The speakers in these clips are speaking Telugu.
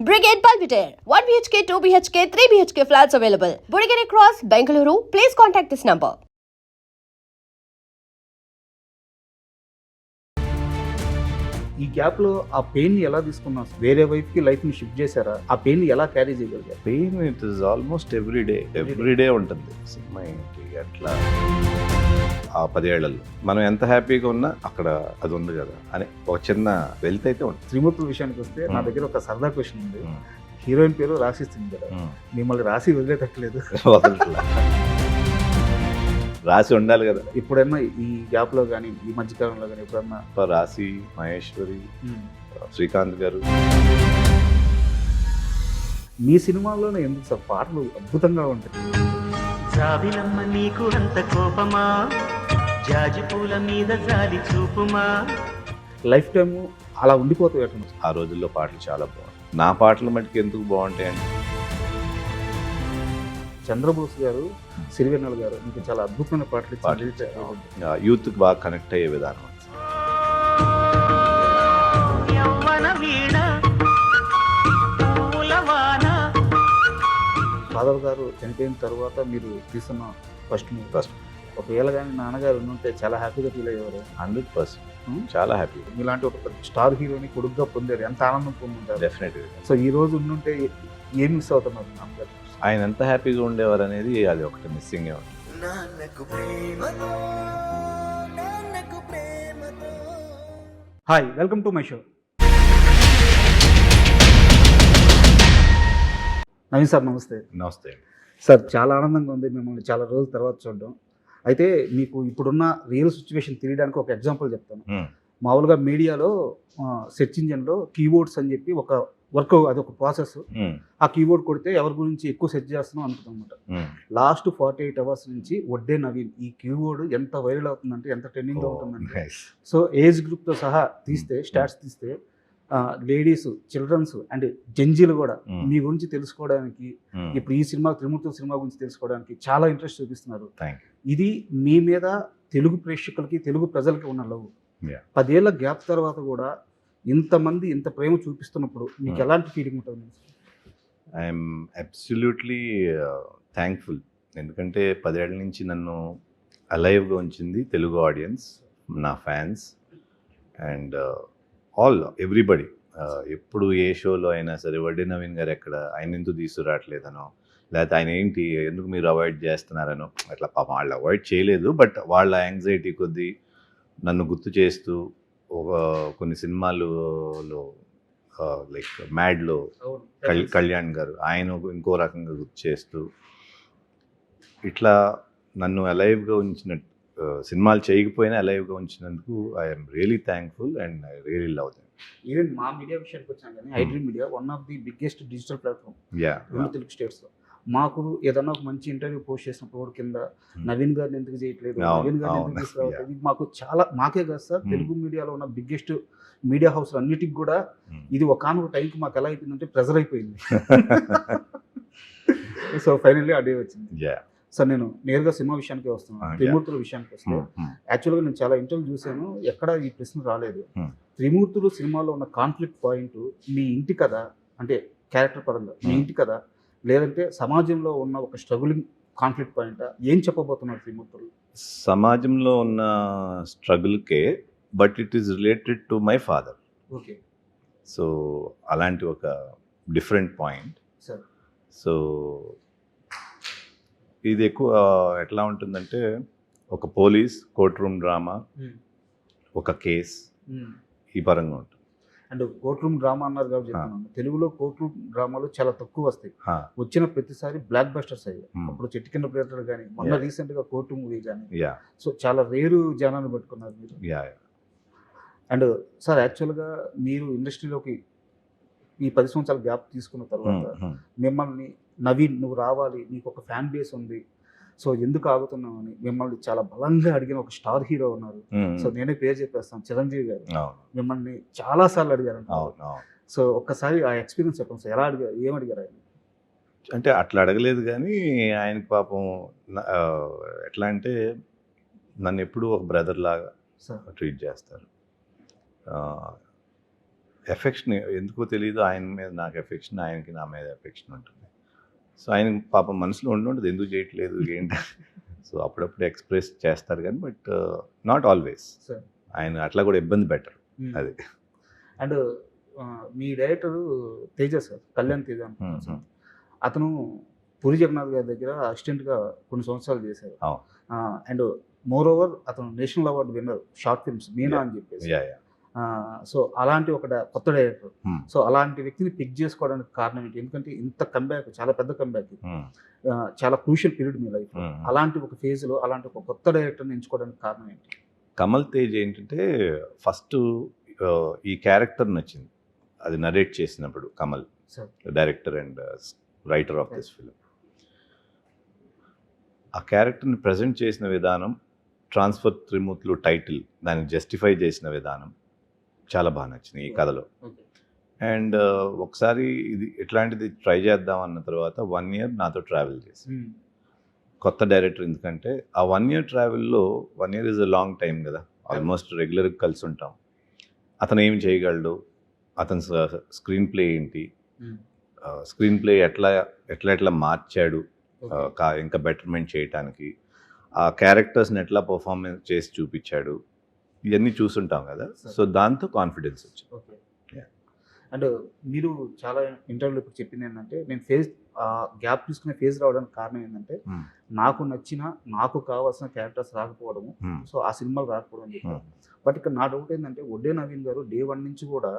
Brigade Palpitaire, 1 BHK, 2 BHK, 3 BHK flats available. Burigere Cross, Bengaluru. Please contact this number. ఈ గ్యాప్ లో ఆ పెయిన్ ని ఎలా తీసుకున్నాం? వేరే వైపు కి లైఫ్ ని షిఫ్ట్ చేశారా? ఆ పెయిన్ ని ఎలా క్యారీ చేయగలిగారు? Pain it is almost everyday ఉంటుంది సినిమా ఏంటి అట్లా. ఆ 10 ఏళ్లలో మనం ఎంత హ్యాపీగా ఉన్నా అక్కడ అది ఉంది కదా అని ఒక చిన్న వెల్త్ అయితే ఉంటుంది. త్రిమూర్తుల విషయానికి వస్తే నా దగ్గర ఒక సరదా క్వశ్చన్ ఉంది. హీరోయిన్ పేరు రాసిస్తుంది కదా, మిమ్మల్ని రాసి వదిలేటట్లేదు. వదలట్లా. రాసి ఉండాలి కదా. ఎప్పుడైనా ఈ గ్యాప్ లో కానీ ఈ మధ్యకాలంలో కానీ ఎప్పుడన్నా రాసి, మహేశ్వరి, శ్రీకాంత్ గారు. మీ సినిమాల్లోనే ఎందుకు సార్ పాటలు అద్భుతంగా ఉంటాయి? జాబిలమ్మ నీకు అంత కోపమా, జాజి పూల మీద జాలి చూపుమా. లైఫ్ టైమ్ అలా ఉండిపోతాయి అట్లా. ఆ రోజుల్లో పాటలు చాలా బాగుంటాయి. నా పాటలు మటుకు ఎందుకు బాగుంటాయండి, చంద్రబోస్ గారు, సిరివెన్నెల గారు మీకు చాలా అద్భుతమైన పాటలు ఇచ్చారు. యూత్కి బాగా కనెక్ట్ అయ్యే విధానం. యవ్వన వీణ పూలవాన. ఫాదర్ గారు చనిపోయిన తర్వాత మీరు తీస్తున్న ఫస్ట్ ఒకవేళ కానీ నాన్నగారు ఉంటే చాలా హ్యాపీగా ఫీల్ అయ్యేవారు. 100% చాలా హ్యాపీ. ఇలాంటి ఒక స్టార్ హీరోని కొడుకుగా పొందారు, ఎంత ఆనందం పొందుంటారు. డెఫినెట్గా. సో ఈ రోజు ఉండుంటే ఏం మిస్ అవుతున్నారు నాన్నగారు? ఆయన ఎంత హ్యాపీగా ఉండేవారు అనేది అది ఒకటి మిస్సింగ్ ఉంది. Hi, welcome to my show. Naveen sir నమస్తే. నమస్తే సార్, చాలా ఆనందంగా ఉంది మిమ్మల్ని చాలా రోజుల తర్వాత చూడడం. అయితే మీకు ఇప్పుడున్న రియల్ సిచ్యువేషన్ తెలియడానికి ఒక ఎగ్జాంపుల్ చెప్తాను. మామూలుగా మీడియాలో సెర్చ్ ఇంజిన్లో కీబోర్డ్స్ అని చెప్పి ఒక వర్క్, అది ఒక ప్రాసెస్. ఆ కీబోర్డ్ కొడితే ఎవరి గురించి ఎక్కువ సెర్చ్ చేస్తున్నాం అనుకుంటామన్నమాట. లాస్ట్ 48 అవర్స్ నుంచి వడ్డే నవీన్ ఈ కీబోర్డ్ ఎంత వైరల్ అవుతుందంటే, ఎంత ట్రెండింగ్గా ఉంటుందంటే, సో ఏజ్ గ్రూప్తో సహా తీస్తే, స్టాట్స్ తీస్తే లేడీస్, చిల్డ్రన్స్ అండ్ జంజీలు కూడా మీ గురించి తెలుసుకోవడానికి, ఇప్పుడు ఈ సినిమా త్రిమూర్తుల సినిమా గురించి తెలుసుకోవడానికి చాలా ఇంట్రెస్ట్ చూపిస్తున్నారు. ఇది మీ మీద తెలుగు ప్రేక్షకులకి, తెలుగు ప్రజలకి ఉన్న లవ్. 10 ఏళ్ల గ్యాప్ తర్వాత కూడా ఇంతమంది ఇంత ప్రేమ చూపిస్తున్నప్పుడు మీకు ఎలాంటి ఫీలింగ్ ఉంటుంది? I'm absolutely thankful. ఎందుకంటే 10 ఏళ్ళ నుంచి నన్ను అలైవ్గా ఉంచింది తెలుగు ఆడియన్స్, నా ఫ్యాన్స్ అండ్ ఎవ్రీబడి. ఎప్పుడు ఏ షోలో అయినా సరే వడ్డే నవీన్ గారు ఎక్కడ, ఆయన ఎందుకు తీసుకురావట్లేదనో, లేకపోతే ఆయన ఏంటి ఎందుకు మీరు అవాయిడ్ చేస్తున్నారనో, అట్లా పాపం వాళ్ళు అవాయిడ్ చేయలేదు, బట్ వాళ్ళ యాంగ్జైటీ కొద్దీ నన్ను గుర్తు చేస్తూ కొన్ని సినిమాలలో లైక్ మ్యాడ్లో కళ్యాణ్ గారు, ఆయన ఇంకో రకంగా గుర్తు చేస్తూ ఇట్లా నన్ను అలైవ్గా ఉంచిన, సినిమాలు చేయకపోయినా అలైవ్గా ఉంచినందుకు I'm really thankful and I really love them. Even మా మీడియా విషయానికి వచ్చాను కానీ iDream media one of the biggest digital platform Telugu స్టేట్స్లో. మాకు ఏదన్నా ఒక మంచి ఇంటర్వ్యూ పోస్ట్ చేసినప్పుడు కింద నవీన్ గారిని ఎందుకు చేయట్లేదు, నవీన్ గారిని ఎందుకు తీసుకురావట్లేదు, ఇది మాకు చాలా, మాకే కాదు సార్, తెలుగు మీడియాలో ఉన్న బిగ్గెస్ట్ మీడియా హౌస్ అన్నిటికి కూడా ఇది ఒకనొక టైంకి మాకు ఎలా అయిపోయిందంటే ప్రెజర్ అయిపోయింది. సో ఫైనల్లీ ఆ డే వచ్చింది. సార్, నేను నేరుగా సినిమా విషయానికి వస్తున్నాను. త్రిమూర్తుల విషయానికి వస్తే, యాక్చువల్గా నేను చాలా ఇంటర్వ్యూ చూశాను, ఎక్కడ ఈ ప్రశ్న రాలేదు. త్రిమూర్తులు సినిమాలో ఉన్న కాన్ఫ్లిక్ట్ పాయింట్ మీ ఇంటి కథ, అంటే క్యారెక్టర్ పరంగా మీ ఇంటి కథ, లేదంటే సమాజంలో ఉన్న ఒక స్ట్రగులింగ్ కాన్ఫ్లిక్ట్ పాయింట్, ఏం చెప్పబోతున్నారు త్రిమూర్తులు? సమాజంలో ఉన్న స్ట్రగుల్కే, but it is related to my father. Okay. So అలాంటి ఒక డిఫరెంట్ పాయింట్. సార్, సో ఇది ఎక్కువ ఎట్లా ఉంటుందంటే, ఒక పోలీస్ కోర్ట్ రూమ్ డ్రామా, ఒక కేస్, ఈ పరంగా ఉంటుంది. అండ్ కోర్ట్ రూమ్ డ్రామా అన్నారు కాబట్టి చెప్తున్నాను, తెలుగులో కోర్ట్ రూమ్ డ్రామాలు చాలా తక్కువ వస్తాయి. వచ్చిన ప్రతిసారి బ్లాక్ బస్టర్స్ అయ్యాయి. అప్పుడు చెట్టు కింద ప్రేటర్ కానీ, మొన్న రీసెంట్గా కోర్టు మూవీ కానీ, సో చాలా రేరు జనాన్ని పట్టుకున్నారు మీరు. అండ్ సార్, యాక్చువల్గా మీరు ఇండస్ట్రీలోకి ఈ 10 సంవత్సరాల గ్యాప్ తీసుకున్న తర్వాత మిమ్మల్ని నవీన్ నువ్వు రావాలి, నీకు ఒక ఫ్యాన్ బేస్ ఉంది, సో ఎందుకు ఆగుతున్నావు అని మిమ్మల్ని చాలా బలంగా అడిగిన ఒక స్టార్ హీరో ఉన్నారు. సో నేనే పేరు చెప్పేస్తాను, చిరంజీవి గారు. మిమ్మల్ని చాలా సార్లు అడిగారు. సో ఒక్కసారి ఆ ఎక్స్పీరియన్స్ చెప్పండి సార్, ఎలా అడిగారు, ఏం అడిగారు ఆయన? అంటే అట్లా అడగలేదు కానీ ఆయనకి పాపం ఎట్లా అంటే, నన్ను ఎప్పుడూ ఒక బ్రదర్ లాగా ట్రీట్ చేస్తారు. ఎఫెక్షన్ ఎందుకో తెలియదు, ఆయన మీద నాకు ఎఫెక్షన్, ఆయనకి నా మీద ఎఫెక్షన్ ఉంటుంది. సో ఆయన పాపం మనసులో ఉండదు ఎందుకు చేయట్లేదు ఏంటి. సో అప్పుడప్పుడు ఎక్స్ప్రెస్ చేస్తారు కానీ బట్ నాట్ ఆల్వేస్. సార్ ఆయన అట్లా కూడా ఇబ్బంది పెట్టరు. అది and me director Teja sir, Kalyan Teja అనుకుంటున్నాను సార్. అతను పూరి జగన్నాథ్ గారి దగ్గర అసిస్టెంట్గా కొన్ని సంవత్సరాలు చేశారు. అవును. అండ్ మోర్ ఓవర్ అతను national award winner short films Meena అని చెప్పేసి. Yeah yeah. సో అలాంటి ఒక కొత్త డైరెక్టర్, సో అలాంటి వ్యక్తిని పిక్ చేసుకోవడానికి కారణం ఏంటి? ఎందుకంటే ఇంత కంబ్యాక్, చాలా పెద్ద కంబ్యాక్, చాలా క్రూషియల్ పీరియడ్ మీ లైఫ్. అలాంటి ఒక ఫేజ్లో అలాంటి ఒక కొత్త డైరెక్టర్ని ఎంచుకోవడానికి కారణం ఏంటి? కమల్ తేజ్ ఏంటంటే ఫస్ట్ ఈ క్యారెక్టర్ నచ్చింది, అది నరేట్ చేసినప్పుడు. Kamal sir director and writer of this film. ఆ క్యారెక్టర్ని ప్రజెంట్ చేసిన విధానం, ట్రాన్స్ఫర్ త్రిమూర్తులు టైటిల్ దాన్ని జస్టిఫై చేసిన విధానం చాలా బాగా నచ్చింది ఈ కథలో. ఓకే. అండ్ ఒకసారి ఇది ఎట్లాంటిది ట్రై చేద్దాం అన్న తర్వాత 1 year నాతో ట్రావెల్ చేసి, కొత్త డైరెక్టర్ ఎందుకంటే ఆ 1 year ట్రావెల్లో 1 year is a long time కదా, ఆల్మోస్ట్ రెగ్యులర్గా కలిసి ఉంటాం. అతను ఏమి చేయగలడు, అతని స్క్రీన్ ప్లే ఏంటి, స్క్రీన్ ప్లే ఎట్లా మార్చాడు ఇంకా బెటర్మెంట్ చేయటానికి, ఆ క్యారెక్టర్స్ని ఎట్లా పర్ఫార్మెన్స్ చేసి చూపించాడు, ఇవన్నీ చూసుంటాం కదా. సో దాంతో కాన్ఫిడెన్స్ వచ్చింది. ఓకే. అండ్ మీరు చాలా ఇంటర్వ్యూలో ఇప్పుడు చెప్పింది ఏంటంటే, నేను ఫేజ్ గ్యాప్ తీసుకునే ఫేజ్ రావడానికి కారణం ఏంటంటే నాకు నచ్చిన, నాకు కావాల్సిన క్యారెక్టర్స్ రాకపోవడము, సో ఆ సినిమాలు రాకపోవడం చెప్పారు. బట్ ఇక్కడ నా డౌట్ ఏంటంటే, ఒడ్డే నవీన్ గారు డే 1 నుంచి కూడా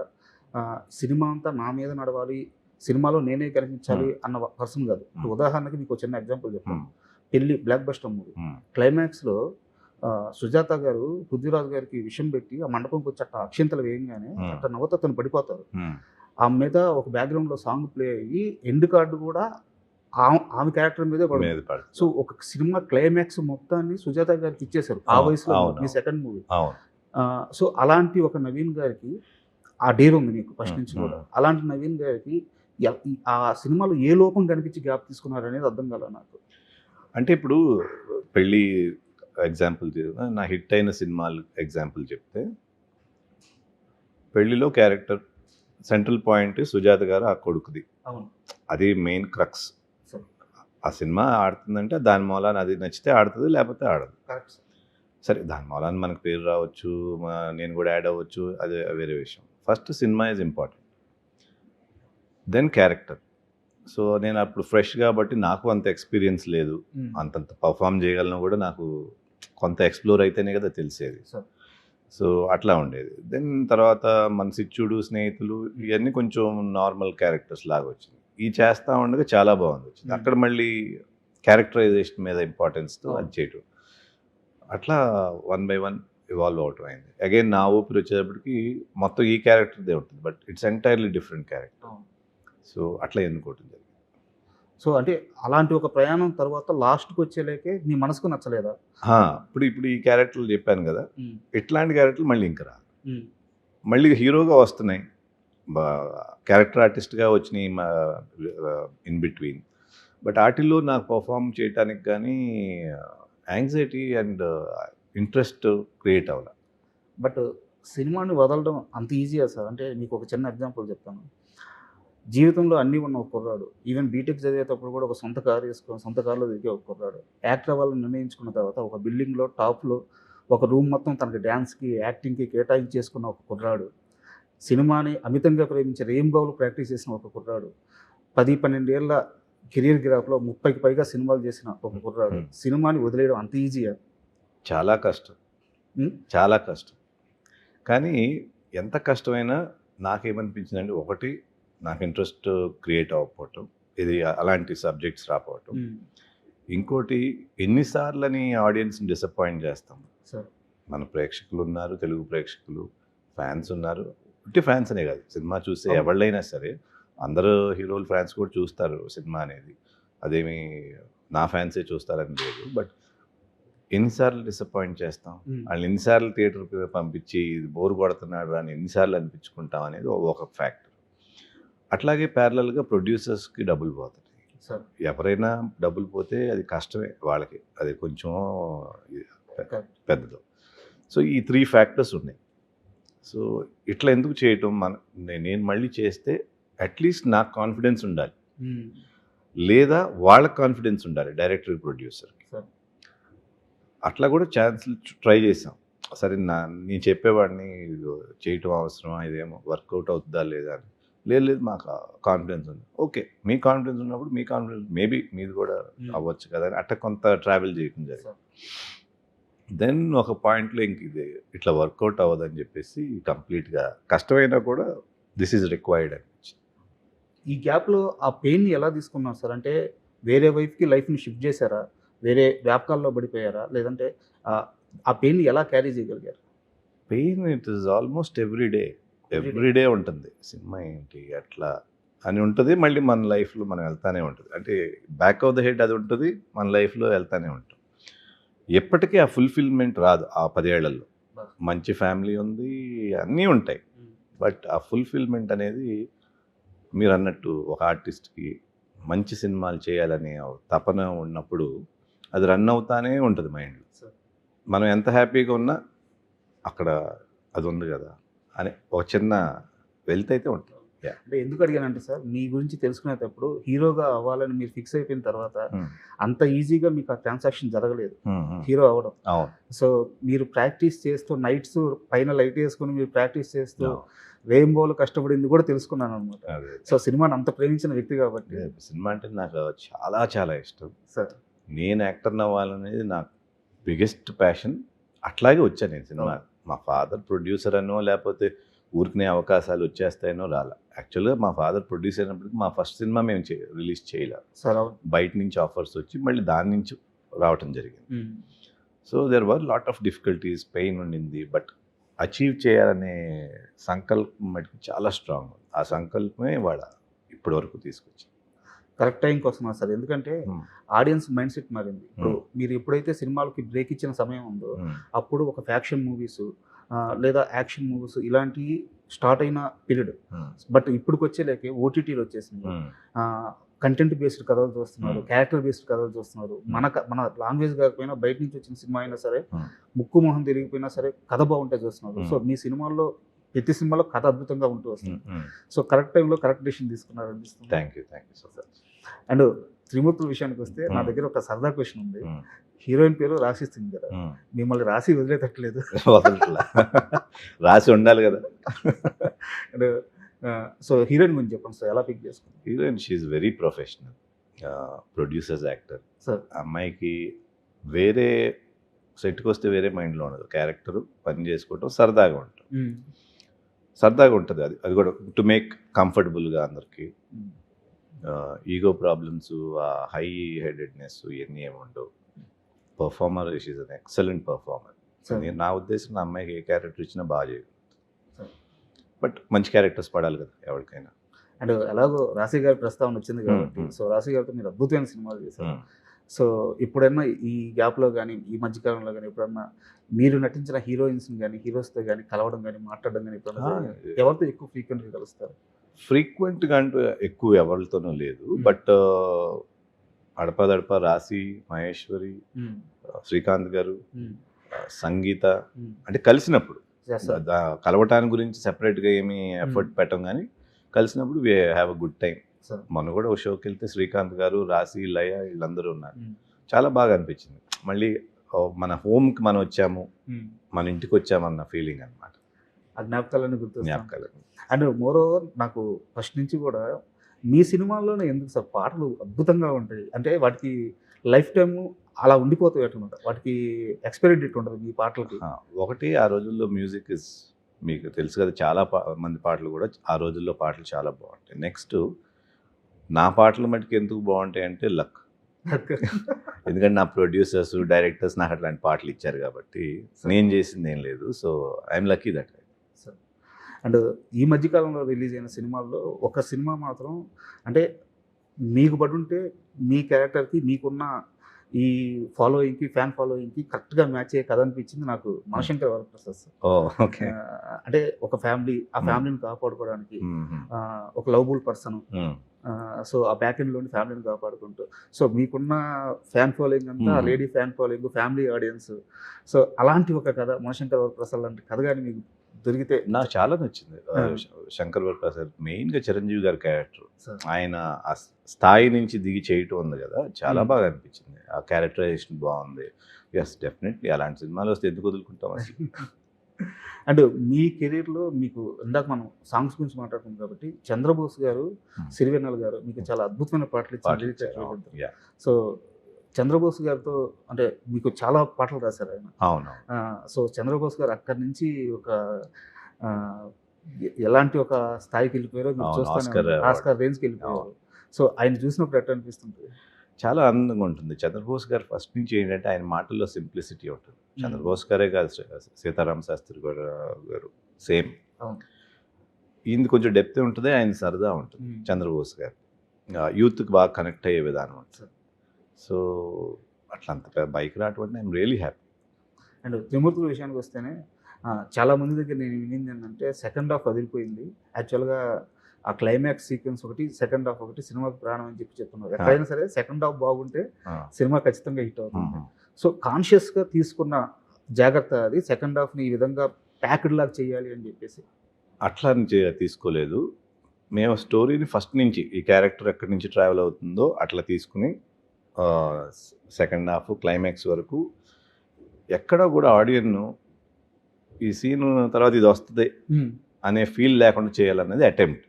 సినిమా అంతా నా మీద నడవాలి, సినిమాలో నేనే కనిపించాలి అన్న పర్సన్ కాదు. ఇప్పుడు ఉదాహరణకి మీకు చిన్న ఎగ్జాంపుల్ చెప్తాను. పెళ్లి బ్లాక్ బస్టర్ మూవీ క్లైమాక్స్లో సుజాత గారు పృథ్వీరాజ్ గారికి విషయం పెట్టి ఆ మండపంకి వచ్చి అట్లా అక్షింతలు వేయంగానే అట్లా నవ్వుతూ అతను పడిపోతారు. ఆ మీద ఒక బ్యాక్గ్రౌండ్లో సాంగ్ ప్లే అయ్యి ఎండ్ కార్డు కూడా ఆమె క్యారెక్టర్ మీదే పడుతుంది. సో ఒక సినిమా క్లైమాక్స్ మొత్తాన్ని సుజాత గారికి ఇచ్చేశారు ఆ వయసులో, మీ సెకండ్ మూవీ. సో అలాంటి ఒక నవీన్ గారికి ఆ డేర్ ఉంది మీకు ఫస్ట్ నుంచి కూడా. అలాంటి నవీన్ గారికి ఆ సినిమాలో ఏ లోపం కనిపించి గ్యాప్ తీసుకున్నారు అనేది అర్థం కాలేదు నాకు. అంటే ఇప్పుడు పెళ్ళి ఎగ్జాంపుల్ నా హిట్ అయిన సినిమాలు ఎగ్జాంపుల్ చెప్తే, పెళ్లిలో క్యారెక్టర్ సెంట్రల్ పాయింట్ సుజాత గారు ఆ కొడుకుది, అది మెయిన్ క్రక్స్. ఆ సినిమా ఆడుతుందంటే దాని మూలాన అది నచ్చితే ఆడుతుంది, లేకపోతే ఆడదు. సరే దాని మూలాన మనకు పేరు రావచ్చు, నేను కూడా యాడ్ అవ్వచ్చు, అది వేరే విషయం. First cinema is important, then character. So నేను అప్పుడు ఫ్రెష్ కాబట్టి నాకు అంత ఎక్స్పీరియన్స్ లేదు, అంతంత పర్ఫామ్ చేయగలను కూడా నాకు కొంత ఎక్స్ప్లోర్ అయితేనే కదా తెలిసేది. సో అట్లా ఉండేది. దెన్ తర్వాత మన సిచ్చుడు, స్నేహితులు, ఇవన్నీ కొంచెం నార్మల్ క్యారెక్టర్స్ లాగా వచ్చింది. ఈ చేస్తూ ఉండగా చాలా బాగుంది వచ్చింది. అక్కడ మళ్ళీ క్యారెక్టరైజేషన్ మీద ఇంపార్టెన్స్తో అది చేయటం, అట్లా 1 by 1 ఇవాల్వ్ అవటం అయింది. అగైన్ నా ఊపిరి వచ్చేటప్పటికి మొత్తం ఈ క్యారెక్టర్దే ఉంటుంది, but it's entirely different character. So అట్లా ఎన్నుకోవటం జరిగింది. సో అంటే అలాంటి ఒక ప్రయాణం తర్వాత లాస్ట్కి వచ్చేలేకే మీ మనసుకు నచ్చలేదా? ఇప్పుడు ఈ క్యారెక్టర్లు చెప్పాను కదా, ఇట్లాంటి క్యారెక్టర్లు మళ్ళీ ఇంకా రాదు. మళ్ళీ హీరోగా వస్తున్నాయి, క్యారెక్టర్ ఆర్టిస్ట్గా వచ్చినాయి ఇన్ బిట్వీన్. బట్ వాటిల్లో నాకు పర్ఫామ్ చేయడానికి కానీ యాంగ్జైటీ అండ్ ఇంట్రెస్ట్ క్రియేట్ అవ్వాలి. బట్ సినిమాని వదలడం అంత ఈజీయా సార్? అంటే మీకు ఒక చిన్న ఎగ్జాంపుల్ చెప్తాను. జీవితంలో అన్నీ ఉన్న ఒక కుర్రాడు, ఈవెన్ బీటెక్ చదివేటప్పుడు కూడా ఒక సొంత కారు వేసుకొని సొంత కారులో దిగే ఒక కుర్రాడు, యాక్టర్ అవ్వాలని నిర్ణయించుకున్న తర్వాత ఒక బిల్డింగ్లో టాప్లో ఒక రూమ్ మొత్తం తనకి డ్యాన్స్కి, యాక్టింగ్కి కేటాయించేసుకున్న ఒక కుర్రాడు, సినిమాని అమితంగా ప్రేమించే రెయిన్బోలు ప్రాక్టీస్ చేసిన ఒక కుర్రాడు, 10-12 ఏళ్ళ కెరీర్ గ్రాఫ్లో 30కి పైగా సినిమాలు చేసిన ఒక కుర్రాడు, సినిమాని వదిలేయడం అంత ఈజీయా? చాలా కష్టం, చాలా కష్టం. కానీ ఎంత కష్టమైనా నాకేమనిపించిందంటే, ఒకటి నాకు ఇంట్రెస్ట్ క్రియేట్ అవ్వకపోవటం, ఇది అలాంటి సబ్జెక్ట్స్ రాకపోవటం. ఇంకోటి, ఎన్నిసార్లని ఆడియన్స్ని డిసప్పాయింట్ చేస్తాం. మన ప్రేక్షకులు ఉన్నారు, తెలుగు ప్రేక్షకులు, ఫ్యాన్స్ ఉన్నారు. ఉట్టి ఫ్యాన్స్ అనే కాదు, సినిమా చూసే ఎవళ్ళైనా సరే అందరూ హీరోలు ఫ్యాన్స్ కూడా చూస్తారు సినిమా అనేది, అదేమి నా ఫ్యాన్సే చూస్తారని లేదు. బట్ ఎన్నిసార్లు డిసప్పాయింట్ చేస్తాం, వాళ్ళు ఎన్నిసార్లు థియేటర్కి పంపించి ఇది బోర్ కొడుతున్నాడు అని ఎన్నిసార్లు అనిపించుకుంటాం అనేది ఒక ఫ్యాక్టర్. అట్లాగే ప్యారలల్గా ప్రొడ్యూసర్స్కి డబ్బులు పోతాయి. ఎవరైనా డబ్బులు పోతే అది కష్టమే వాళ్ళకి, అది కొంచెం పెద్దదో. సో ఈ 3 ఫ్యాక్టర్స్ ఉన్నాయి. సో ఇట్లా ఎందుకు చేయటం నేను మళ్ళీ చేస్తే అట్లీస్ట్ నాకు కాన్ఫిడెన్స్ ఉండాలి, లేదా వాళ్ళకి కాన్ఫిడెన్స్ ఉండాలి డైరెక్టర్ ప్రొడ్యూసర్కి. Sure. అట్లా కూడా ఛాన్సులు ట్రై చేసాం. సరే నేను చెప్పేవాడిని చేయటం అవసరమా, ఇదేమో వర్కౌట్ అవుతుందా లేదా అని. లేదు మాకు కాన్ఫిడెన్స్ ఉంది. ఓకే, మీ కాన్ఫిడెన్స్ ఉన్నప్పుడు మీ కాన్ఫిడెన్స్ మేబీ మీది కూడా అవ్వచ్చు కదా అని అట్లా కొంత ట్రావెల్ చేయడం జరిగింది. దెన్ ఒక పాయింట్లో ఇంక ఇది ఇట్లా వర్కౌట్ అవ్వదని చెప్పేసి కంప్లీట్గా కష్టమైనా కూడా దిస్ ఈజ్ రిక్వైర్డ్ అనిపించింది. ఈ గ్యాప్లో ఆ పెయిన్ని ఎలా తీసుకున్నారు సార్? అంటే వేరే వైపుకి లైఫ్ని షిఫ్ట్ చేశారా, వేరే వ్యాపకాల్లో పడిపోయారా, లేదంటే ఆ పెయిన్ని ఎలా క్యారీ చేయగలిగారు? Pain it is almost everyday ఉంటుంది. సినిమా ఏంటి అట్లా అని ఉంటుంది, మళ్ళీ మన లైఫ్లో మనం వెళ్తానే ఉంటుంది. అంటే బ్యాక్ ఆఫ్ ద హెడ్ అది ఉంటుంది, మన లైఫ్లో వెళ్తానే ఉంటాం. ఎప్పటికీ ఆ ఫుల్ఫిల్మెంట్ రాదు ఆ 10 ఏళ్లలో. మంచి ఫ్యామిలీ ఉంది, అన్నీ ఉంటాయి, బట్ ఆ ఫుల్ఫిల్మెంట్ అనేది మీరు అన్నట్టు ఒక ఆర్టిస్ట్కి మంచి సినిమాలు చేయాలనే తపన ఉన్నప్పుడు అది రన్ అవుతానే ఉంటుంది మైండ్లో. మనం ఎంత హ్యాపీగా ఉన్నా అక్కడ అది ఉంది కదా అని ఒక చిన్న వెల్త్ అయితే ఉంటుంది. అంటే ఎందుకు అడిగానంటే సార్, మీ గురించి తెలుసుకునేటప్పుడు హీరోగా అవ్వాలని మీరు ఫిక్స్ అయిపోయిన తర్వాత అంత ఈజీగా మీకు ఆ ట్రాన్సాక్షన్ జరగలేదు హీరో అవ్వడం. సో మీరు ప్రాక్టీస్ చేస్తూ నైట్స్ పైన లైట్ వేసుకుని మీరు ప్రాక్టీస్ చేస్తూ రెయిన్బోలో కష్టపడింది కూడా తెలుసుకున్నాను అనమాట. సో సినిమాని అంత ప్రేమించిన వ్యక్తి కాబట్టి. సినిమా అంటే నాకు చాలా చాలా ఇష్టం సార్. నేను యాక్టర్ని అవ్వాలనేది నాకు బిగ్గెస్ట్ ప్యాషన్. అట్లాగే వచ్చాను నేను సినిమా. మా ఫాదర్ ప్రొడ్యూసర్ అనో లేకపోతే ఊరికనే అవకాశాలు వచ్చేస్తాయనో రాలా. యాక్చువల్గా మా ఫాదర్ ప్రొడ్యూసర్ అయినప్పటికీ మా ఫస్ట్ సినిమా మేము రిలీజ్ చేయలేదు. బయట నుంచి ఆఫర్స్ వచ్చి మళ్ళీ దాని నుంచి రావటం జరిగింది. So there were lot of difficulties, pain ఉండింది, బట్ అచీవ్ చేయాలనే సంకల్పం మటుకు చాలా స్ట్రాంగ్. ఆ సంకల్పమే వాళ్ళ ఇప్పటి వరకు తీసుకొచ్చింది. కరెక్ట్ టైంకి వస్తున్నారు సార్. ఎందుకంటే ఆడియన్స్ మైండ్ సెట్ మారింది. ఇప్పుడు మీరు ఎప్పుడైతే సినిమాలకి బ్రేక్ ఇచ్చిన సమయం ఉందో అప్పుడు ఒక ఫ్యాక్షన్ మూవీస్ లేదా యాక్షన్ మూవీస్ ఇలాంటివి స్టార్ట్ అయిన పీరియడ్. బట్ ఇప్పటికి వచ్చేలేకే ఓటీటీలు వచ్చేసింది. కంటెంట్ బేస్డ్ కథలు చూస్తున్నారు, క్యారెక్టర్ బేస్డ్ కథలు చూస్తున్నారు. మన లాంగ్వేజ్ కాకపోయినా బయట నుంచి వచ్చిన సినిమా అయినా సరే, ముక్కు మొహం తిరిగిపోయినా సరే కథ బాగుంటే చూస్తున్నారు. సో మీ సినిమాల్లో ప్రతి సినిమాలో కథ అద్భుతంగా ఉంటూ వస్తుంది. సో కరెక్ట్ టైంలో కరెక్ట్ డెసిషన్ తీసుకున్నారు అనిపిస్తుంది. Thank you so much. And త్రిమూర్తుల విషయానికి వస్తే నా దగ్గర ఒక సరదా క్వశ్చన్ ఉంది. హీరోయిన్ పేరు రాశి సింగ్ కదా, మిమ్మల్ని రాసి వదిలేటట్లేదు. రాసి ఉండాలి కదా. అండ్ సో హీరోయిన్ గురించి చెప్పండి సార్, ఎలా పిక్ చేసుకుంటారు? Heroine she's very professional, producers, actor. Sir అమ్మాయికి వేరే సెట్కి వస్తే వేరే మైండ్లో ఉండదు. క్యారెక్టర్ పని చేసుకోవటం సరదాగా ఉంటుంది. అది కూడా టు మేక్ కంఫర్టబుల్గా అందరికి. ఈగో ప్రాబ్లమ్స్, హై హెడెడ్నెస్ ఇవన్నీ ఏమి ఉండవు. Performer, she's an excellent performer. నా ఉద్దేశం నా అమ్మాయికి ఏ క్యారెక్టర్ ఇచ్చినా బాగా చేయగలదు. బట్ మంచి క్యారెక్టర్స్ పడాలి కదా ఎవరికైనా. అండ్ ఎలాగో రాశి గారి ప్రస్తావన వచ్చింది కాబట్టి, సో రాశి గారితో మీరు అద్భుతమైన సినిమాలు చేశారు. సో ఎప్పుడైనా ఈ గ్యాప్లో కానీ ఈ మధ్యకాలంలో కానీ ఎప్పుడన్నా మీరు నటించిన హీరోయిన్స్ని కానీ హీరోస్తో కానీ కలవడం కానీ మాట్లాడడం కానీ ఎప్పుడన్నా ఎవరితో ఎక్కువ ఫ్రీక్వెంట్గా కలుస్తారు? ఫ్రీక్వెంట్గా అంటూ ఎక్కువ ఎవరితోనూ లేదు, బట్ అడపదడప రాశి, మహేశ్వరి, శ్రీకాంత్ గారు, సంగీత అంటే కలిసినప్పుడు, కలవటానికి గురించి సెపరేట్గా ఏమీ ఎఫర్ట్ పెట్టం కానీ కలిసినప్పుడు we have a good time. మొన్న కూడా ఒక షోకి వెళ్తే శ్రీకాంత్ గారు, రాశి, లయ వీళ్ళందరూ ఉన్నారు. చాలా బాగా అనిపించింది. మళ్ళీ మన హోమ్కి మనం వచ్చాము, మన ఇంటికి వచ్చామన్న ఫీలింగ్ అనమాట. ఆ జ్ఞాపకాలన్నీ జ్ఞాపకాలు. అండ్ మోర్ ఓవర్ నాకు ఫస్ట్ నుంచి కూడా మీ సినిమాల్లోనే ఎందుకు సార్ పాటలు అద్భుతంగా ఉంటాయి అంటే వాటికి లైఫ్ టైమ్ అలా ఉండిపోతాయి అనమాట. వాటికి ఎక్స్పైరీ డేట్ ఉంటుంది మీ పాటలకి. ఒకటి, ఆ రోజుల్లో మ్యూజిక్ ఇస్ మీకు తెలుసు కదా, చాలా మంది పాటలు కూడా ఆ రోజుల్లో పాటలు చాలా బాగుంటాయి. నెక్స్ట్ నా పాటలు మటుకు ఎందుకు బాగుంటాయి అంటే లక్. ఎందుకంటే నా ప్రొడ్యూసర్స్, డైరెక్టర్స్ నాకు అట్లాంటి పాటలు ఇచ్చారు కాబట్టి నేను చేసింది ఏం లేదు. So I'm lucky that. And ఈ మధ్యకాలంలో రిలీజ్ అయిన సినిమాల్లో ఒక సినిమా మాత్రం అంటే మీకు పడి ఉంటే మీ క్యారెక్టర్కి మీకున్న ఈ ఫాలోయింగ్కి, ఫ్యాన్ ఫాలోయింగ్కి కరెక్ట్గా మ్యాచ్ అయ్యే కథ అనిపించింది నాకు మనశంకర్ వరప్రసాద్ సార్. ఓకే. అంటే ఒక ఫ్యామిలీ, ఆ ఫ్యామిలీని కాపాడుకోవడానికి ఒక లవబుల్ పర్సన్, సో ఆ బ్యాక్ ఎండ్లోని ఫ్యామిలీని కాపాడుకుంటూ, సో మీకున్న ఫ్యాన్ ఫాలోయింగ్ అంతా lady fan following, family audience, so అలాంటి ఒక కథ మనశంకర్ వరప్రసాద్ లాంటి కథ కానీ మీకు దొరికితే నాకు చాలా నచ్చింది ఆ. శంకర్ వరప్రసాద్ మెయిన్గా చిరంజీవి గారి క్యారెక్టర్ సార్. ఆయన ఆ స్థాయి నుంచి దిగి చేయటం ఉంది కదా చాలా Hmm. బాగా అనిపించింది ఆ క్యారెక్టరైజేషన్ బాగుంది ఎస్ డెఫినెట్లీ అలాంటి సినిమాలు వస్తే ఎందుకు వదులుకుంటాం అసలు అండ్ మీ కెరీర్లో మీకు ఇందాక మనం సాంగ్స్ గురించి మాట్లాడుతున్నాం కాబట్టి చంద్రబోస్ గారు సిరివెన్నెల గారు మీకు చాలా అద్భుతమైన పాటలు ఇచ్చారు. Yeah. సో చంద్రబోస్ గారితో అంటే మీకు చాలా పాటలు రాశారు ఆయన. అవును సో చంద్రబోస్ గారు అక్కడి నుంచి ఒక ఆ, ఎలాంటి ఒక స్థాయికి వెళ్ళిపోయారో మీరు అవును, చూస్తానే ఆస్కార్ ఉన్నారు. అవార్డు. ఆస్కార్ రేంజ్కి వెళ్ళిపోయారు. సో ఆయన చూసినప్పుడు ఎట్లా అనిపిస్తుంది? చాలా ఆనందంగా ఉంటుంది చంద్రబోస్ గారు ఫస్ట్ నుంచి ఏంటంటే ఆయన మాటల్లో సింప్లిసిటీ ఉంటుంది చంద్రబోస్ గారే కాదు సీతారామ శాస్త్రి గారు సేమ్ అవును. ఈయనది కొంచెం డెప్త్ ఉంటుంది ఆయన సరదా ఉంటుంది చంద్రబోస్ గారు యూత్కి బాగా కనెక్ట్ అయ్యే విధానం ఉంటుంది సో అట్లా అంత బైక్ రావటం అంటే ఐఎమ్ రియలీ హ్యాపీ అండ్ త్రిమూర్తుల విషయానికి వస్తేనే చాలా మంది దగ్గర నేను వినింది ఏంటంటే సెకండ్ హాఫ్ వదిలిపోయింది. యాక్చువల్గా ఆ క్లైమాక్స్ సీక్వెన్స్ ఒకటి, సెకండ్ హాఫ్ ఒకటి సినిమాకి ప్రాణం అని చెప్తున్నారు. ఎక్కడైనా సరే సెకండ్ హాఫ్ బాగుంటే సినిమా ఖచ్చితంగా హిట్ అవుతుంది. సో కాన్షియస్గా తీసుకున్న జాగ్రత్త అది సెకండ్ హాఫ్ని ఈ విధంగా ప్యాక్డ్ లాగా చేయాలి అని చెప్పేసి. అట్లా తీసుకోలేదు మేము స్టోరీని ఫస్ట్ నుంచి ఈ క్యారెక్టర్ ఎక్కడి నుంచి ట్రావెల్ అవుతుందో అట్లా తీసుకుని సెకండ్ హాఫ్ క్లైమాక్స్ వరకు ఎక్కడ కూడా ఆడియన్ ఈ సీన్ తర్వాత ఇది వస్తుంది అనే ఫీల్ లేకుండా చేయాలనేది అటెంప్ట్.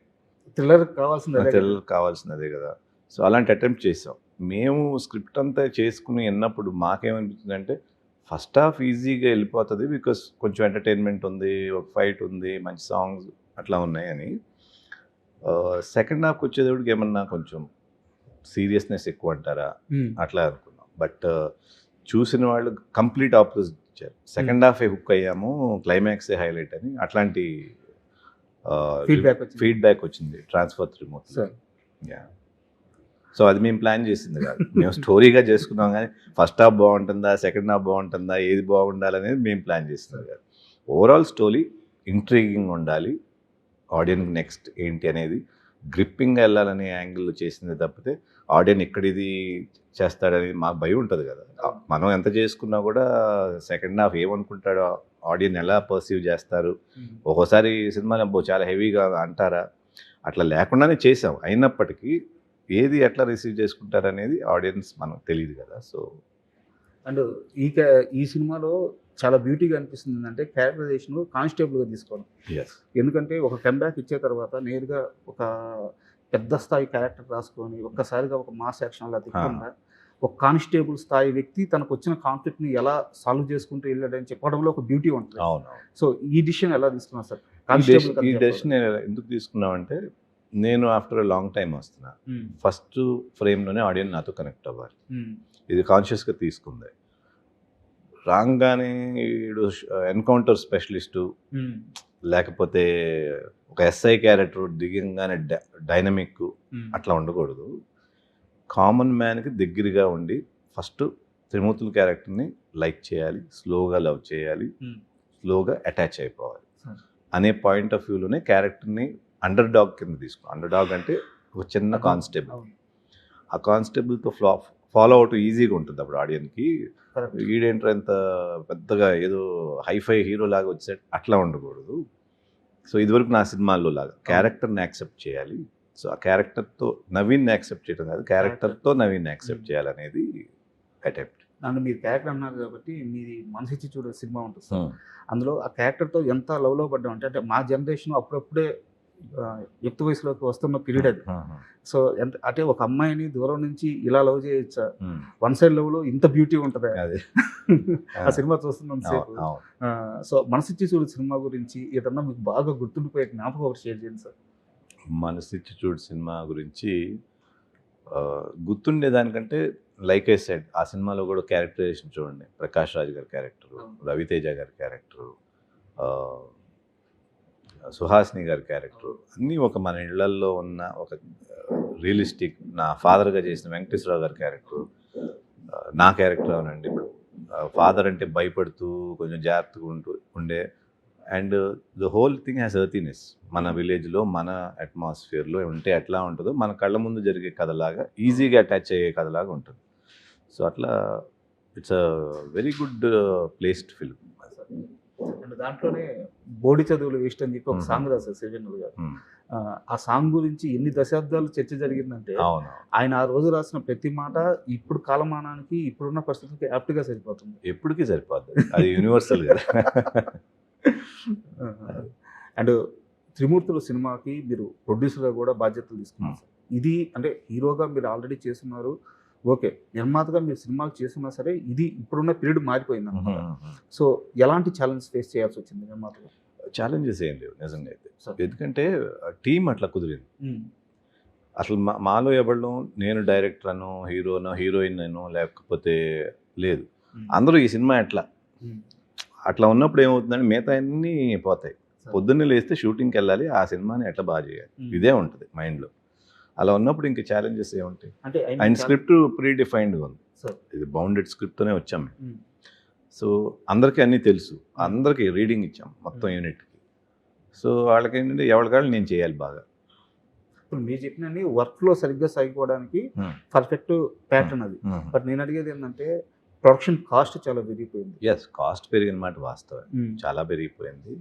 థ్రిల్లర్ కావాల్సింది థ్రిల్లర్ కావాల్సినదే కదా. సో అలాంటి అటెంప్ట్ చేసాం మేము. స్క్రిప్ట్ అంతా చేసుకుని విన్నప్పుడు మాకేమనిపించింది అంటే ఫస్ట్ హాఫ్ ఈజీగా వెళ్ళిపోతుంది బికాస్ కొంచెం ఎంటర్టైన్మెంట్ ఉంది, ఒక ఫైట్ ఉంది, మంచి సాంగ్స్ అట్లా ఉన్నాయని. సెకండ్ హాఫ్కి వచ్చేటప్పటికి ఏమన్నా కొంచెం సీరియస్నెస్ ఎక్కువ అంటారా అట్లా అనుకున్నాం. బట్ చూసిన వాళ్ళు కంప్లీట్ ఆపోజిట్ ఇచ్చారు. సెకండ్ హాఫే హుక్ అయ్యాము, క్లైమాక్సే హైలైట్ అని అట్లాంటి ఫీడ్బ్యాక్ వచ్చింది ట్రాన్స్ఫర్ త్రిమూర్తి. సో అది మేము ప్లాన్ చేసింది కాదు, మేము స్టోరీగా చేసుకున్నాం. కానీ ఫస్ట్ హాఫ్ బాగుంటుందా సెకండ్ హాఫ్ బాగుంటుందా ఏది బాగుండాలనేది మేము ప్లాన్ చేస్తుంది కాదు. ఓవరాల్ స్టోరీ ఇంట్రీగింగ్ ఉండాలి, ఆడియన్కి నెక్స్ట్ ఏంటి అనేది గ్రిప్పింగ్గా వెళ్ళాలనే యాంగిల్లో చేసింది తప్పితే ఆడియన్ ఎక్కడిది చేస్తాడని మాకు భయం ఉంటుంది కదా. మనం ఎంత చేసుకున్నా కూడా సెకండ్ హాఫ్ ఏమనుకుంటాడో, ఆడియన్ ఎలా పర్సీవ్ చేస్తారు, ఒక్కోసారి సినిమాని చాలా హెవీగా అంటారా, అట్లా లేకుండానే చేసాం. అయినప్పటికీ ఏది ఎట్లా రిసీవ్ చేసుకుంటారనేది ఆడియన్స్ మనకు తెలియదు కదా. సో అండ్ ఈ సినిమాలో చాలా బ్యూటీగా అనిపిస్తుంది అంటే క్యారెక్టరైజేషన్ కానిస్టేబుల్గా తీసుకోవడం. ఎందుకంటే ఒక కంబ్యాక్ ఇచ్చే తర్వాత నేరుగా ఒక పెద్ద స్థాయి క్యారెక్టర్ రాసుకొని ఒక్కసారిగా ఒక మాస్ యాక్షన్ అలా తిప్పకుండా ఒక కానిస్టేబుల్ స్థాయి వ్యక్తి తనకు వచ్చిన కాన్ఫ్లిక్ట్ని ఎలా సాల్వ్ చేసుకుంటూ వెళ్ళాడని చెప్పడంలో ఒక బ్యూటీ ఉంటుంది. అవును. సో ఈ డిసిషన్ ఎలా తీసుకున్నారు సార్? ఈ డెసిషన్ ఎందుకు తీసుకున్నామంటే నేను ఆఫ్టర్ లాంగ్ టైం వస్తున్నా, ఫస్ట్ ఫ్రేమ్లోనే ఆడియన్ నాతో కనెక్ట్ అవ్వాలి. ఇది కాన్షియస్గా తీసుకుంది. రాగానే వీడు ఎన్కౌంటర్ స్పెషలిస్టు లేకపోతే ఒక ఎస్ఐ క్యారెక్టర్ దిగంగానే డైనమిక్ అట్లా ఉండకూడదు. కామన్ మ్యాన్కి దగ్గరగా ఉండి ఫస్ట్ త్రిమూర్తుల క్యారెక్టర్ని లైక్ చేయాలి, స్లోగా లవ్ చేయాలి, స్లోగా అటాచ్ అయిపోవాలి అనే పాయింట్ ఆఫ్ వ్యూలోనే క్యారెక్టర్ని అండర్ డాగ్ కింద తీసుకున్నాం. అండర్ డాగ్ అంటే ఒక చిన్న కానిస్టేబుల్. ఆ కానిస్టేబుల్తో ఫాలో అవుట్ ఈజీగా ఉంటుంది అప్పుడు ఆడియన్కి. ఈడేంటర్ ఎంత పెద్దగా ఏదో హైఫై హీరో లాగా వచ్చాడు అట్లా ఉండకూడదు. సో ఇదివరకు నా సినిమాల్లో లాగా క్యారెక్టర్ని యాక్సెప్ట్ చేయాలి. సో ఆ క్యారెక్టర్తో నవీన్ని యాక్సెప్ట్ చేయడం కాదు, క్యారెక్టర్తో నవీన్ని యాక్సెప్ట్ చేయాలనేది అటెంప్ట్. నన్ను మీరు క్యారెక్టర్ అన్నారు కాబట్టి మీది మనసిచ్చి చూడే సినిమా ఉంటుంది సార్. అందులో ఆ క్యారెక్టర్తో ఎంత లవ్లో పడ్డాం అంటే మా జనరేషన్ అప్పుడప్పుడే యుక్త వయసులోకి వస్తున్న పీరియడ్ అది. సో ఎంత అంటే ఒక అమ్మాయిని దూరం నుంచి ఇలా లవ్ చేయొచ్చా, వన్ సైడ్ లవ్ లో ఇంత బ్యూటీ ఉంటుంది ఆ సినిమా చూస్తున్నాం సేపు. సో మనసిచ్చి చూడు సినిమా గురించి ఏదన్నా మీకు బాగా గుర్తుండిపోయే జ్ఞాపకం ఒకటి షేర్ చేయండి సార్. మనసిచ్చి చూడు సినిమా గురించి గుర్తుండేదానికంటే లైక్ ఐ సెడ్ ఆ సినిమాలో కూడా క్యారెక్టరైజేషన్ చూడండి. ప్రకాష్ రాజ్ గారి క్యారెక్టరు, రవితేజ గారి క్యారెక్టరు, సుహాసిని గారి క్యారెక్టర్ అన్నీ ఒక మన ఇళ్లల్లో ఉన్న ఒక రియలిస్టిక్. నా ఫాదర్గా చేసిన వెంకటేశ్వరరావు గారి క్యారెక్టర్, నా క్యారెక్టర్ అవునండి. ఇప్పుడు ఫాదర్ అంటే భయపడుతూ కొంచెం జాగ్రత్తగా ఉండే and the whole thing has earthiness. మన విలేజ్లో మన అట్మాస్ఫియర్లో ఉంటే ఎట్లా ఉంటుందో మన కళ్ళ ముందు జరిగే కథలాగా ఈజీగా అటాచ్ అయ్యే కథలాగా ఉంటుంది. సో అట్లా it's a very good placed film. And దాంట్లోనే బోడి చదువులు వేస్ట్ అని చెప్పి ఒక Mhm. సాంగ్ రాశారు సిరివెన్నెల గారు. Hmm. ఆ సాంగ్ గురించి ఎన్ని దశాబ్దాలు చర్చ జరిగిందంటే అవును, ఆయన ఆ రోజు రాసిన ప్రతి మాట ఇప్పుడు కాలమానానికి ఇప్పుడున్న పరిస్థితులకి యాప్ట్గా సరిపోతుంది. ఎప్పటికీ సరిపోద్ది, అది యూనివర్సల్ కదా. అండ్ త్రిమూర్తులు సినిమాకి మీరు ప్రొడ్యూసర్గా కూడా బాధ్యతలు తీసుకున్నారు సార్. ఇది అంటే హీరోగా మీరు ఆల్రెడీ చేస్తున్నారు, ఓకే. నిర్మాతగా మీరు సినిమాలు చేస్తున్నా సరే ఇది ఇప్పుడున్న పీరియడ్ మారిపోయింది అనమాట. సో ఎలాంటి ఛాలెంజ్ ఫేస్ చేయాల్సి వచ్చింది నిర్మాతగా? ఛాలెంజెస్ ఏం లేవు నిజంగా అయితే, సార్. ఎందుకంటే టీం అట్లా కుదిరింది. అసలు మాలో ఎవరు నేను డైరెక్టర్ అను, హీరోనో హీరోయిన్ అను, లేకపోతే లేదు, అందరూ ఈ సినిమా అట్లా ఉన్నప్పుడు ఏమవుతుందంటే మిగతా అన్నీ పోతాయి. పొద్దున్నే లేస్తే షూటింగ్కి వెళ్ళాలి, ఆ సినిమాని ఎట్లా బాగా చేయాలి, ఇదే ఉంటుంది మైండ్లో. అలా ఉన్నప్పుడు ఇంక ఛాలెంజెస్ ఏముంటాయి? అంటే ఆయన స్క్రిప్ట్ ప్రీ డిఫైన్డ్గా ఉంది, సార్. ఇది బౌండెడ్ స్క్రిప్ట్తోనే వచ్చాం మేము. సో అందరికీ అన్నీ తెలుసు, అందరికీ రీడింగ్ ఇచ్చాం మొత్తం యూనిట్కి. సో వాళ్ళకి ఏంటంటే ఎవరికాళ్ళు నేను చేయాలి బాగా. ఇప్పుడు మీరు చెప్పినన్ని వర్క్లో సరిగ్గా సాగిపోవడానికి పర్ఫెక్ట్ ప్యాటర్న్ అది. బట్ నేను అడిగేది ఏంటంటే ప్రొడక్షన్ కాస్ట్ చాలా పెరిగిపోయింది. ఎస్, కాస్ట్ పెరిగిన మాట వాస్తవం, చాలా పెరిగిపోయింది.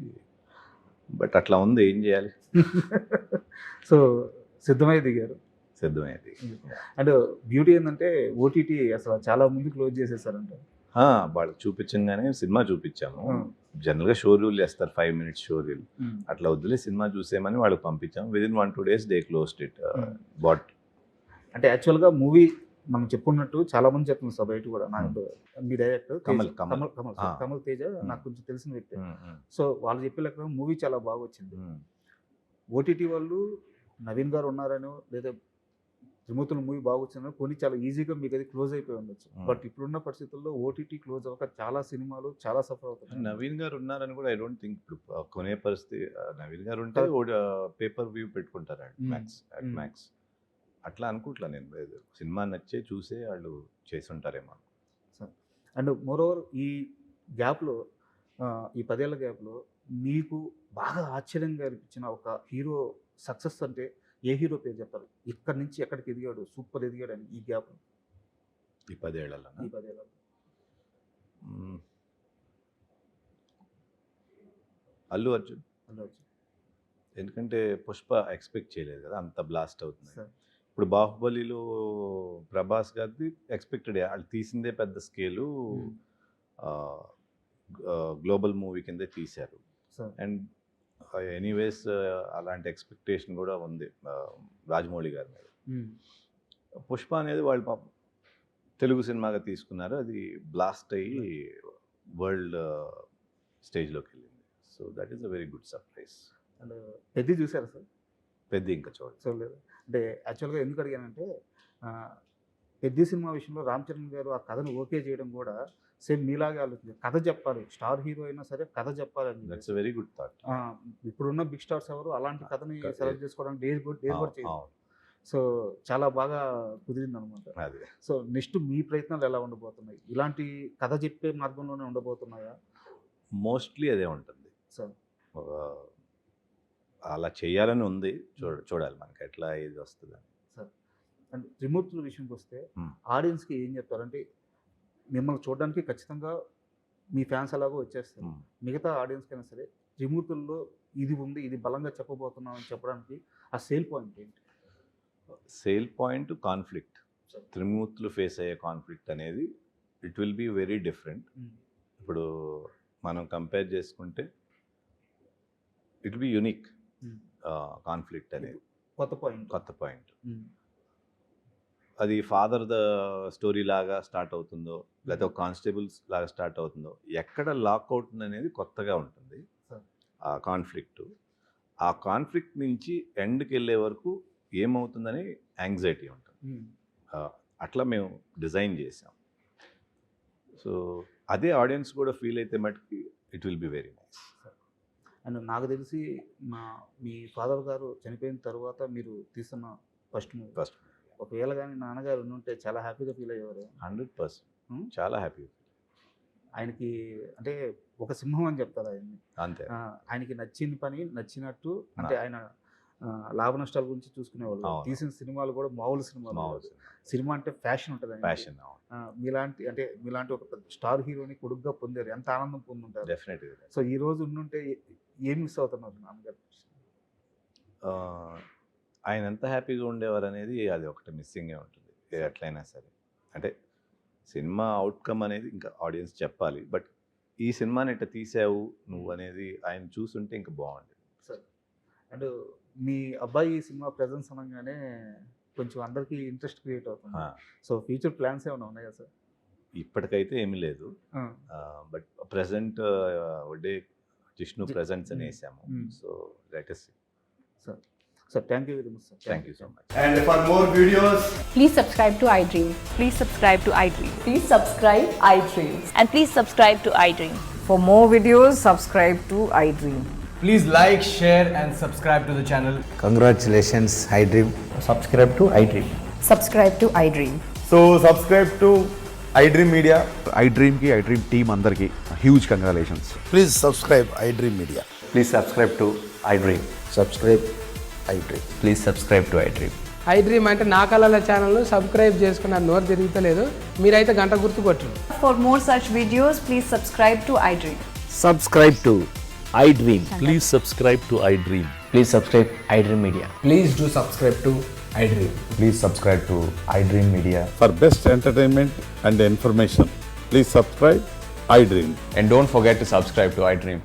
బట్ అట్లా ఉంది, ఏం చేయాలి? సో సిద్ధమై దిగారు. సిద్ధమైంది. అండ్ బ్యూటీ ఏంటంటే ఓటీటీ అసలు చాలా ముందు క్లోజ్ చేసేసారంట. వాళ్ళకి చూపించగానే సినిమా చూపించాము. జనరల్గా షో రూల్ చేస్తారు, 5 minutes షో రూల్. అట్లా వద్దులే సినిమా చూసేమని వాళ్ళకి పంపించాము. Within 1-2 days they closed it. But అంటే యాక్చువల్గా మూవీ మనం చెప్పుకున్నట్టు చాలా మంది చెప్తున్నారు సార్ బయట కూడా. నాకు మీ డైరెక్టర్ కమల్ తేజ నాకు కొంచెం తెలిసిన వ్యక్తి. సో వాళ్ళు చెప్పే లెక్క మూవీ చాలా బాగా వచ్చింది. ఓటీటీ వాళ్ళు నవీన్ గారు ఉన్నారనో లేదా త్రిమూర్తుల మూవీ బాగా వచ్చిందో కొన్ని చాలా ఈజీగా మీకు అది క్లోజ్ అయిపోయి ఉండొచ్చు. బట్ ఇప్పుడున్న పరిస్థితుల్లో ఓటీటీ క్లోజ్ అవ్వక చాలా సినిమాలు చాలా సఫర్ అవుతాయి. నవీన్ గారు ఉన్నారని కూడా ఐ డోంట్ థింక్ ఇప్పుడు కొనే పరిస్థితి. నవీన్ గారు ఉంటే పేపర్ వ్యూ పెట్టుకుంటారు మ్యాక్స్. అట్లా అనుకుంటా నేను. సినిమా నచ్చే చూసే వాళ్ళు చేసి ఉంటారేమో. అండ్ మోరోవర్ ఈ గ్యాప్లో ఈ 10 ఏళ్ల గ్యాప్లో మీకు బాగా ఆశ్చర్యంగా అనిపించిన ఒక హీరో సక్సెస్ అంటే ఏ హీరో పేరు చెప్తారు? ఇక్కడి నుంచి ఎక్కడికి ఎదిగాడు, సూపర్ ఎదిగాడు అని ఈ గ్యాప్ ఈ 10 ఏళ్లలో? ఈ 10 ఏళ్ళలో అల్లు అర్జున్. ఎందుకంటే పుష్ప ఎక్స్పెక్ట్ చేయలేదు కదా అంత బ్లాస్ట్ అవుతుంది. ఇప్పుడు బాహుబలిలో ప్రభాస్ గారిది ఎక్స్పెక్టెడ్, వాళ్ళు తీసిందే పెద్ద స్కేలు, గ్లోబల్ మూవీ కిందే తీశారు. అండ్ ఎనీవేస్ అలాంటి ఎక్స్పెక్టేషన్ కూడా ఉంది రాజమౌళి గారి మీద. పుష్ప అనేది వాళ్ళు పాపం తెలుగు సినిమాగా తీసుకున్నారు, అది బ్లాస్ట్ అయ్యి వరల్డ్ స్టేజ్లోకి వెళ్ళింది. So that is a very good surprise. And పెద్ద చూసారా సార్? పెద్ద ఇంకా చూడలేదు. అంటే యాక్చువల్గా ఎందుకు అడిగానంటే పెద్ద సినిమా విషయంలో రామ్ చరణ్ గారు ఆ కథను ఓకే చేయడం కూడా సేమ్ మీలాగే ఆలోచించారు. కథ చెప్పాలి, స్టార్ హీరో అయినా సరే కథ చెప్పాలని. That's very good thought. ఇప్పుడున్న బిగ్ స్టార్స్ ఎవరు అలాంటి కథని సెలెక్ట్ చేసుకోవడానికి డేర్ కూడా చేయరు. సో చాలా బాగా కుదిరింది అనమాట. సో నెక్స్ట్ మీ ప్రయత్నాలు ఎలా ఉండబోతున్నాయి? ఇలాంటి కథ చెప్పే మార్గంలోనే ఉండబోతున్నాయా? మోస్ట్లీ అదే ఉంటుంది సార్. అలా చేయాలని ఉంది, చూడాలి మనకి ఎట్లా ఇది వస్తుందని. సార్ అండ్ త్రిమూర్తుల విషయంకి వస్తే ఆడియన్స్కి ఏం చెప్తారంటే మిమ్మల్ని చూడడానికి ఖచ్చితంగా మీ ఫ్యాన్స్ అలాగో వచ్చేస్తారు. మిగతా ఆడియన్స్కి అయినా సరే త్రిమూర్తుల్లో ఇది ఉంది, ఇది బలంగా చెప్పబోతున్నాం అని చెప్పడానికి ఆ సేల్ పాయింట్ ఏంటి? Sale point conflict. Trimurthulu face అయ్యే కాన్ఫ్లిక్ట్ అనేది it will be very different. ఇప్పుడు మనం కంపేర్ చేసుకుంటే it will be unique conflict అనేది. కొత్త పాయింట్. అది ఫాదర్ ద స్టోరీ లాగా స్టార్ట్ అవుతుందో లేకపోతే ఒక కానిస్టేబుల్స్ లాగా స్టార్ట్ అవుతుందో, ఎక్కడ లాక్ అవుతుంది అనేది కొత్తగా ఉంటుంది ఆ కాన్ఫ్లిక్ట్. ఆ కాన్ఫ్లిక్ట్ నుంచి ఎండ్కి వెళ్ళే వరకు ఏమవుతుందని యాంగ్జైటీ ఉంటుంది. అట్లా మేము డిజైన్ చేసాం. సో అదే ఆడియన్స్ కూడా ఫీల్ అయితే మటుకి it will be very nice. And నాకు తెలిసి మీ ఫాదర్ గారు చనిపోయిన తర్వాత మీరు తీస్తున్న ఫస్ట్ ఒకవేళ కానీ నాన్నగారు ఉంటే చాలా హ్యాపీగా ఫీల్ అయ్యేవారు. 100% చాలా హ్యాపీ. ఆయనకి అంటే ఒక సింహం అని చెప్తారు ఆయన్ని. అంతే. ఆయనకి నచ్చిన పని నచ్చినట్టు, అంటే ఆయన లాభ నష్టాల గురించి చూసుకునేవాళ్ళు. అవును. తీసిన సినిమాలు కూడా మామూలు సినిమాలు కాదు. సినిమా అంటే ఫ్యాషన్ ఉంటుంది. ప్యాషన్. మీలాంటి ఒక పెద్ద స్టార్ హీరోని కొడుకుగా పొందారు, ఎంత ఆనందం పొందుంటారు. డెఫినెట్గా. సో ఈ రోజు ఉండుంటే ఏం మిస్ అవుతున్నారు నాన్నగారు? ఆయన ఎంత హ్యాపీగా ఉండేవారు అనేది అది ఒకటి మిస్సింగే ఉంటుంది ఎట్లయినా సరే. అంటే సినిమా అవుట్కమ్ అనేది ఇంకా ఆడియన్స్ చెప్పాలి, బట్ ఈ సినిమాని ఇట్లా తీసావు నువ్వు అనేది ఆయన చూసుంటే ఇంకా బాగుండేది. సార్ అండ్ మీ అబ్బాయి ఈ సినిమా ప్రెజెన్స్ అనగానే కొంచెం అందరికీ ఇంట్రెస్ట్ క్రియేట్ అవుతుంది. సో ఫ్యూచర్ ప్లాన్స్ ఏమైనా ఉన్నాయా సార్? ఇప్పటికైతే ఏమీ లేదు, but present Vadde Jishnu presents అని వేసాము. So let us see. Sir thank you very much sir. Thank you so much. And for more videos, Please subscribe to iDream. Please subscribe to iDream. Please subscribe iDream. And please subscribe to iDream. For more videos, subscribe to iDream. please like, share, and subscribe to the channel. Congratulations, iDream. Subscribe to iDream. Subscribe to iDream. So, subscribe to iDream Media. iDream team అందరికి huge congratulations. Please subscribe iDream Media. Please subscribe to iDream. Subscribe iDream. Please subscribe to iDream. iDream అంటే నా కళల ఛానల్ను సబ్స్క్రైబ్ చేసుకున్న నోరు తిరుగుతలేదు, మీరైతే గంట గుర్తు కొట్టండి. For more such videos, please subscribe to iDream. Subscribe to iDream. Please subscribe to iDream. Please subscribe iDream Media. Please do subscribe to iDream. Please subscribe to iDream Media. For best entertainment and information, please subscribe iDream. And don't forget to subscribe to iDream.